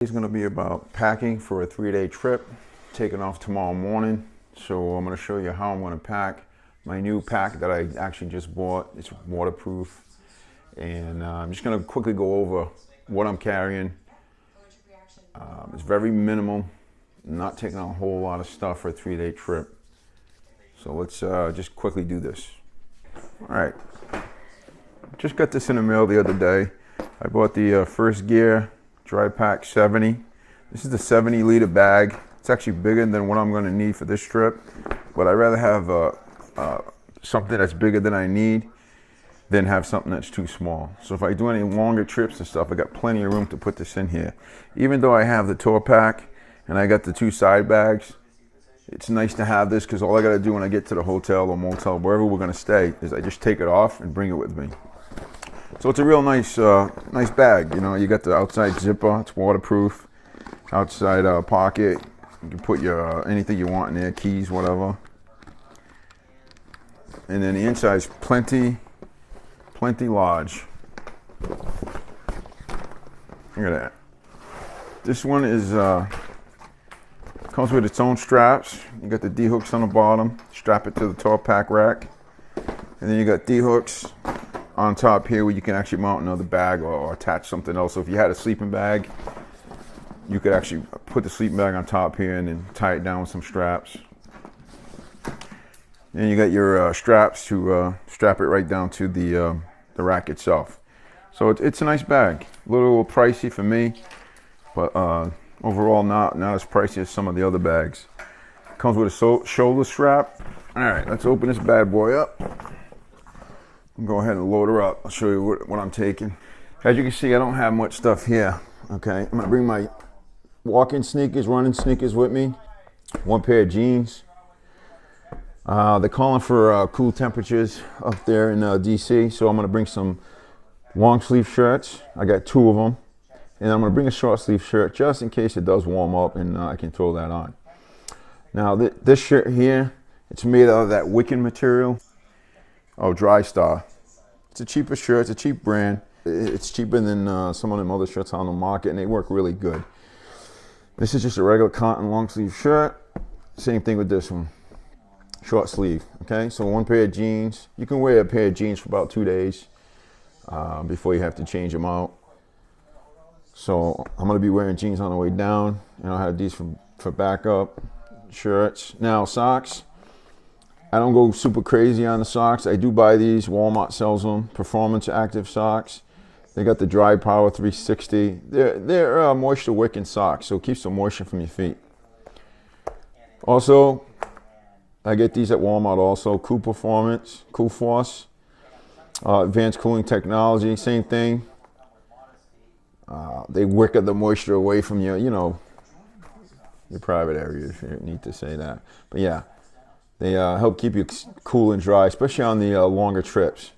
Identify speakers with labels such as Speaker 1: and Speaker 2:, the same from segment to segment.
Speaker 1: It's going to be about packing for a 3-day trip, taking off tomorrow morning. So I'm going to show you how I'm going to pack my new pack that I actually just bought. It's waterproof, and I'm just going to quickly go over what I'm carrying. It's very minimal, not taking a whole lot of stuff for a 3-day trip. So let's just quickly do this. All right, just got this in the mail the other day. I bought the First Gear Dry Pack 70. This is the 70-liter bag. It's actually bigger than what I'm going to need for this trip, but I'd rather have something that's bigger than I need than have something that's too small. So if I do any longer trips and stuff, I got plenty of room to put this in here. Even though I have the tour pack and I got the 2 side bags, it's nice to have this because all I got to do when I get to the hotel or motel, wherever we're going to stay, is I just take it off and bring it with me. So it's a real nice bag. You know, you got the outside zipper, it's waterproof. Outside pocket, you can put your anything you want in there, keys, whatever. And then the inside's plenty large. Look at that. This one is comes with its own straps. You got the D-hooks on the bottom. Strap it to the tour pack rack, and then you got D-hooks on top here where you can actually mount another bag or attach something else. So if you had a sleeping bag, you could actually put the sleeping bag on top here and then tie it down with some straps. And you got your straps to strap it right down to the rack itself. So it's a nice bag. A little pricey for me, but overall not as pricey as some of the other bags. Comes with a shoulder strap. All right, let's open this bad boy up. Go ahead and load her up. I'll show you what I'm taking. As you can see, I don't have much stuff here. Okay, I'm gonna bring my walking sneakers, running sneakers with me. 1 pair of jeans. They're calling for cool temperatures up there in DC, so I'm gonna bring some long sleeve shirts. I got 2 of them, and I'm gonna bring a short sleeve shirt just in case it does warm up, and I can throw that on. Now this shirt here, it's made out of that wicking material. Oh, Dry Star. It's a cheaper shirt. It's a cheap brand. It's cheaper than some of them other shirts on the market, and they work really good. This is just a regular cotton long sleeve shirt. Same thing with this one. Short sleeve. Okay, so 1 pair of jeans. You can wear a pair of jeans for about 2 days before you have to change them out. So I'm going to be wearing jeans on the way down, and I'll have these for backup shirts. Now, socks. I don't go super crazy on the socks. I do buy these. Walmart sells them. Performance Active socks. They got the Dry Power 360. They're moisture wicking socks, so it keeps the moisture from your feet. Also, I get these at Walmart also. Cool Performance, Cool Force, Advanced Cooling Technology, same thing. They wicker the moisture away from your private areas, if you need to say that. But yeah. They help keep you cool and dry, especially on the longer trips.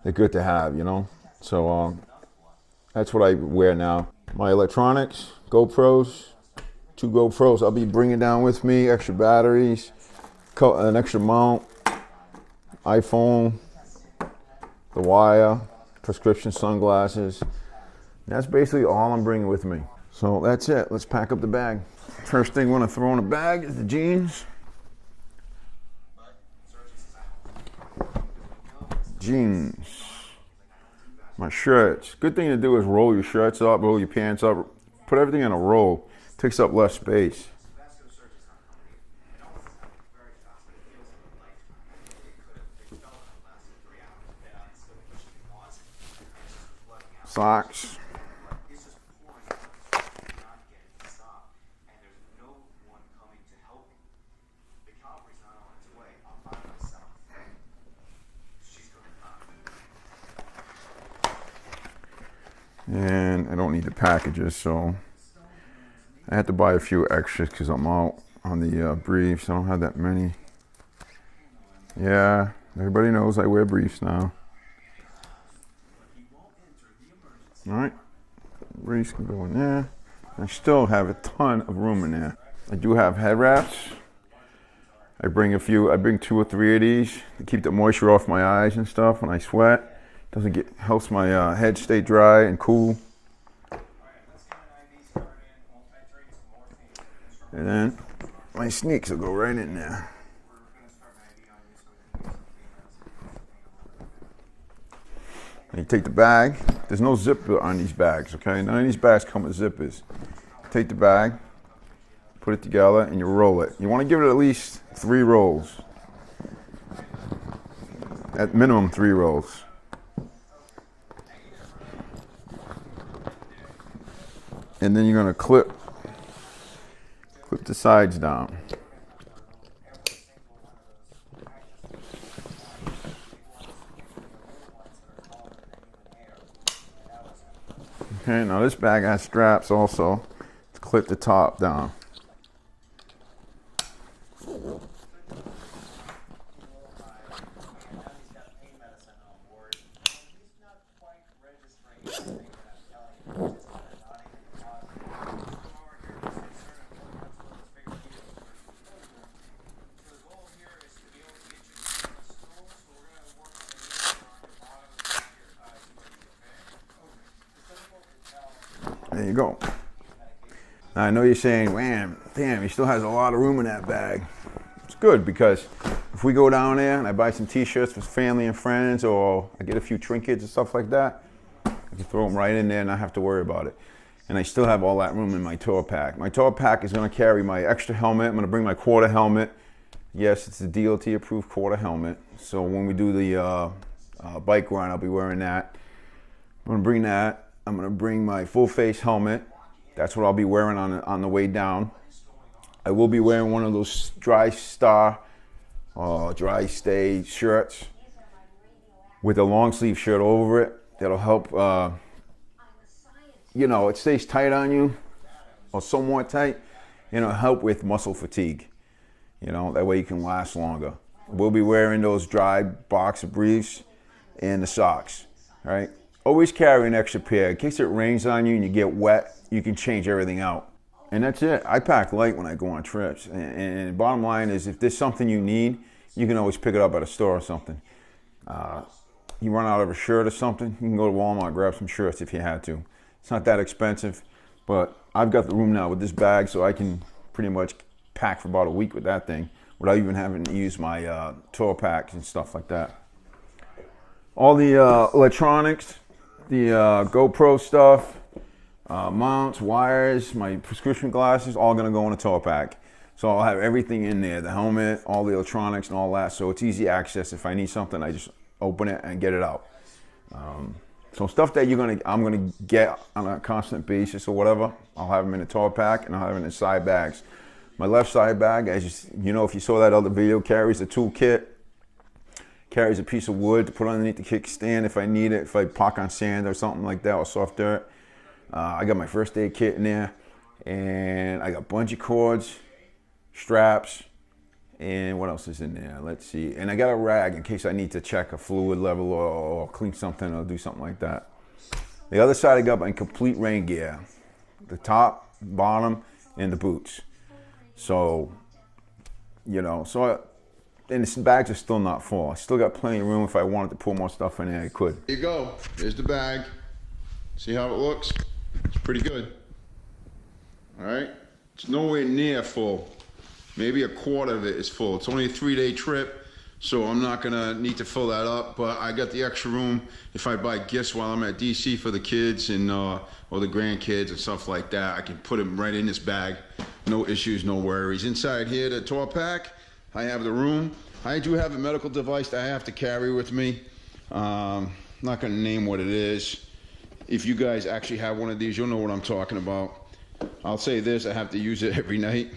Speaker 1: They're good to have, you know. So that's what I wear now. My electronics, GoPros, 2 GoPros I'll be bringing down with me, extra batteries, an extra mount, iPhone, the wire, prescription sunglasses. That's basically all I'm bringing with me. So that's it. Let's pack up the bag. First thing I want to throw in the bag is the jeans. Jeans, my shirts. Good thing to do is roll your shirts up, roll your pants up, put everything in a roll. Takes up less space. Socks. And I don't need the packages, so I had to buy a few extras because I'm out on the briefs. I don't have that many. Yeah, everybody knows I wear briefs now. All right, briefs can go in there. I still have a ton of room in there. I do have head wraps. I bring 2 or 3 of these to keep the moisture off my eyes and stuff when I sweat. Helps my head stay dry and cool. And then my sneaks will go right in there. And you take the bag. There's no zipper on these bags, okay? None of these bags come with zippers. Take the bag, put it together, and you roll it. You want to give it at least 3 rolls. At minimum 3 rolls. And then you're going to clip the sides down. Okay, now this bag has straps also to clip the top down. There you go. Now I know you're saying, man, damn, he still has a lot of room in that bag. It's good because if we go down there and I buy some t-shirts for family and friends, or I get a few trinkets and stuff like that, I can throw them right in there and not have to worry about it. And I still have all that room in my tour pack. My tour pack is going to carry my extra helmet. I'm going to bring my quarter helmet. Yes, it's a DOT approved quarter helmet. So when we do the bike ride, I'll be wearing that. I'm going to bring that. I'm going to bring my full face helmet. That's what I'll be wearing on the way down. I will be wearing one of those dry stay shirts with a long sleeve shirt over it. That'll help, you know, it stays tight on you, or somewhat tight, you know, help with muscle fatigue. You know, that way you can last longer. We'll be wearing those dry boxer briefs and the socks, all right? Always carry an extra pair. In case it rains on you and you get wet, you can change everything out. And that's it. I pack light when I go on trips. And bottom line is, if there's something you need, you can always pick it up at a store or something. You run out of a shirt or something, you can go to Walmart, grab some shirts if you had to. It's not that expensive, but I've got the room now with this bag, so I can pretty much pack for about a week with that thing without even having to use my tour packs and stuff like that. All the electronics, the GoPro stuff, mounts, wires, my prescription glasses, all gonna go in a tour pack. So I'll have everything in there, the helmet, all the electronics and all that, so it's easy access. If I need something, I just open it and get it out. So stuff that I'm gonna get on a constant basis or whatever, I'll have them in a tour pack and I'll have them in side bags. My left side bag, as you know, if you saw that other video, carries a toolkit. Carries a piece of wood to put underneath the kickstand if I need it, if I park on sand or something like that, or soft dirt. I got my first aid kit in there, and I got bungee cords, straps, and what else is in there? Let's see. And I got a rag in case I need to check a fluid level or clean something or do something like that. The other side, I got my complete rain gear, the top, bottom, and the boots. So, you know, and the bags are still not full. I still got plenty of room. If I wanted to put more stuff in there, I could. Here you go. Here's the bag. See how it looks? It's pretty good. All right. It's nowhere near full. Maybe a quarter of it is full. It's only a 3-day trip, so I'm not gonna need to fill that up. But I got the extra room if I buy gifts while I'm at DC for the kids and or the grandkids and stuff like that. I can put them right in this bag. No issues, no worries. Inside here, the tour pack. I have the room. I do have a medical device that I have to carry with me. I'm not gonna name what it is. If you guys actually have one of these, you'll know what I'm talking about. I'll say this, I have to use it every night.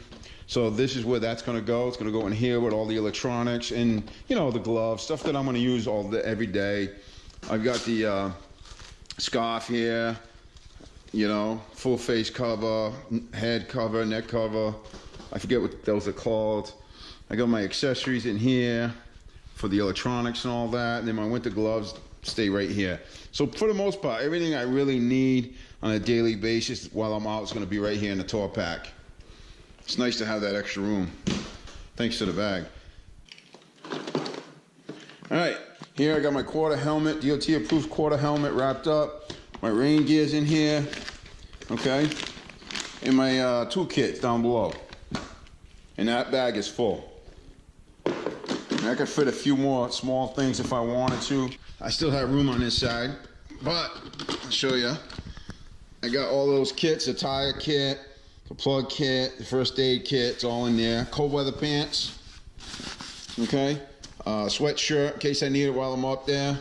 Speaker 1: So this is where that's gonna go. It's gonna go in here with all the electronics and, you know, the gloves, stuff that I'm gonna use every day. I've got the scarf here, you know, full face cover, head cover, neck cover. I forget what those are called. I got my accessories in here for the electronics and all that. And then my winter gloves stay right here. So for the most part, everything I really need on a daily basis while I'm out is going to be right here in the tour pack. It's nice to have that extra room. Thanks to the bag. All right, here I got my quarter helmet, DOT approved quarter helmet wrapped up. My rain gear's in here, okay? And my toolkit down below. and that bag is full. And I could fit a few more small things if I wanted to. I still have room on this side, but I'll show you. I got all those kits, the tire kit, the plug kit, the first aid kit, it's all in there. Cold weather pants, okay? Sweatshirt in case I need it while I'm up there.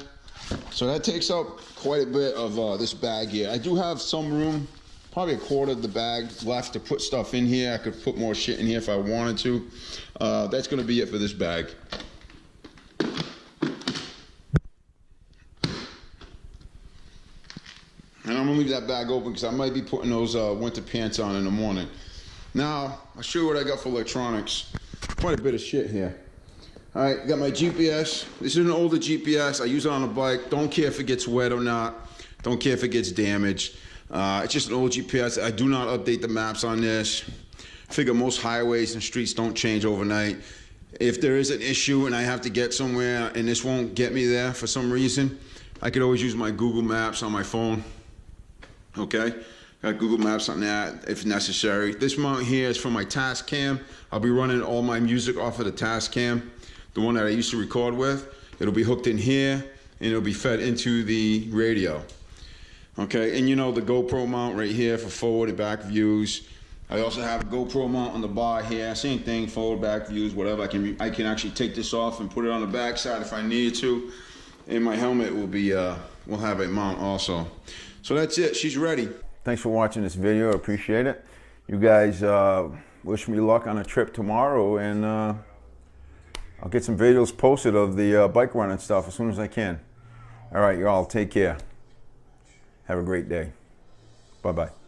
Speaker 1: So that takes up quite a bit of this bag here. I do have some room, probably a quarter of the bag left to put stuff in here. I could put more shit in here if I wanted to. That's gonna be it for this bag. And I'm gonna leave that bag open because I might be putting those winter pants on in the morning. Now, I'll show you what I got for electronics. Quite a bit of shit here. All right, got my GPS. This is an older GPS. I use it on a bike. Don't care if it gets wet or not. Don't care if it gets damaged. It's just an old GPS. I do not update the maps on this. I figure most highways and streets don't change overnight. If there is an issue and I have to get somewhere and this won't get me there for some reason, I could always use my Google Maps on my phone. Okay? Got Google Maps on that if necessary. This mount here is for my task cam. I'll be running all my music off of the task cam, the one that I used to record with. It'll be hooked in here and it'll be fed into the radio. Okay, and you know the GoPro mount right here for forward and back views. I also have a GoPro mount on the bar here. Same thing, forward, back views, whatever. I can actually take this off and put it on the back side if I need to. And my helmet will be will have a mount also. So that's it. She's ready. Thanks for watching this video. I appreciate it. You guys wish me luck on a trip tomorrow, and I'll get some videos posted of the bike running stuff as soon as I can. All right, y'all, take care. Have a great day. Bye-bye.